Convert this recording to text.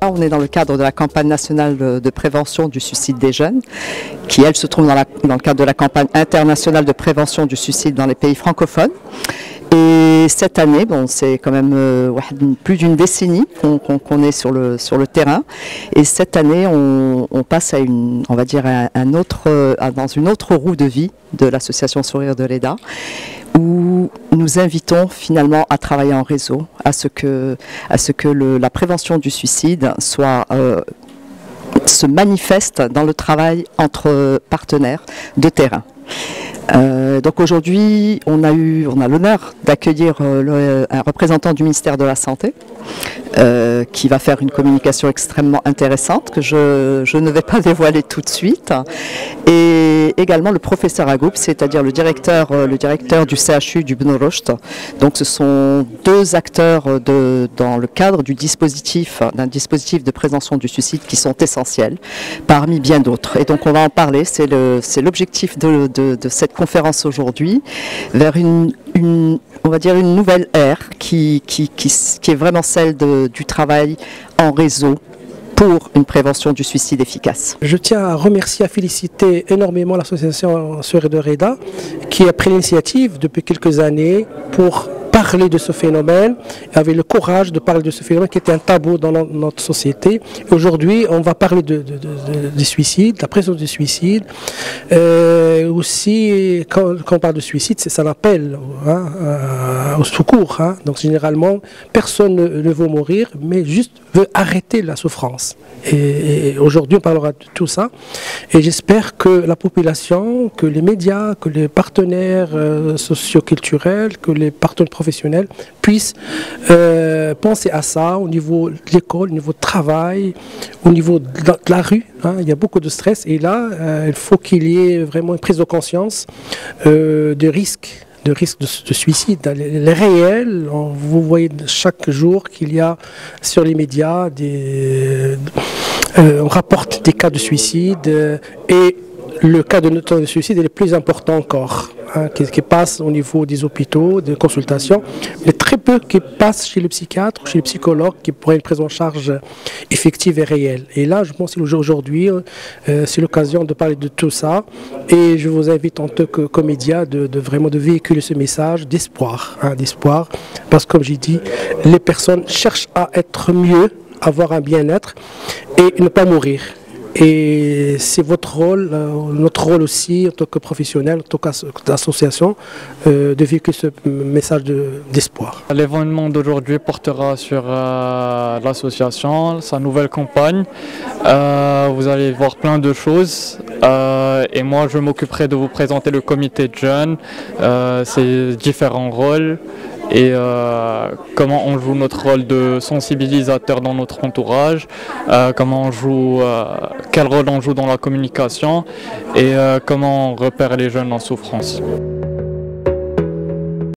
On est dans le cadre de la campagne nationale de prévention du suicide des jeunes, qui elle se trouve dans le cadre de la campagne internationale de prévention du suicide dans les pays francophones. Et cette année, bon, c'est quand même plus d'une décennie qu'on est sur le terrain. Et cette année, on passe à on va dire dans une autre roue de vie de l'association Sourire de l'EDA, où nous invitons finalement à travailler en réseau, à ce que la prévention du suicide se manifeste dans le travail entre partenaires de terrain. Donc aujourd'hui, on a l'honneur d'accueillir un représentant du ministère de la Santé qui va faire une communication extrêmement intéressante que je ne vais pas dévoiler tout de suite. Et également le professeur Agoub, c'est-à-dire le directeur du CHU du Bno Rocht. Donc ce sont deux acteurs dans le cadre d'un dispositif de prévention du suicide qui sont essentiels, parmi bien d'autres. Et donc on va en parler, c'est l'objectif de cette conférence aujourd'hui, vers on va dire une nouvelle ère qui est vraiment celle du travail en réseau pour une prévention du suicide efficace. Je tiens à remercier, à féliciter énormément l'association Sourire de l'EDA qui a pris l'initiative depuis quelques années pour parler de ce phénomène, avait le courage de parler de ce phénomène qui était un tabou dans notre société. Aujourd'hui, on va parler du suicide, de la prévention du suicide. Aussi, quand on parle de suicide, c'est un appel au secours. Donc généralement, personne ne veut mourir, mais juste veut arrêter la souffrance. Et aujourd'hui, on parlera de tout ça. Et j'espère que la population, que les médias, que les partenaires socio-culturels, que les partenaires professionnels puissent penser à ça au niveau de l'école, au niveau du travail, au niveau de la rue. Il y a beaucoup de stress et là, il faut qu'il y ait vraiment une prise de conscience des risques de suicide. Les réels, vous voyez chaque jour qu'il y a sur les médias, on rapporte des cas de suicide et le cas de suicide est le plus important encore, qui passe au niveau des hôpitaux, des consultations, mais très peu qui passe chez le psychiatre ou chez le psychologue qui pourrait une prise en charge effective et réelle. Et là, je pense qu'aujourd'hui, c'est l'occasion de parler de tout ça et je vous invite en tant que média de vraiment de véhiculer ce message d'espoir, d'espoir, parce que comme j'ai dit, les personnes cherchent à être mieux, avoir un bien-être et ne pas mourir. Et c'est votre rôle, notre rôle aussi en tant que professionnel, en tant qu'association, de véhiculer ce message d'espoir. L'événement d'aujourd'hui portera sur l'association, sa nouvelle campagne. Vous allez voir plein de choses et moi je m'occuperai de vous présenter le comité de jeunes, ses différents rôles et comment on joue notre rôle de sensibilisateur dans notre entourage, quel rôle on joue dans la communication et comment on repère les jeunes en souffrance.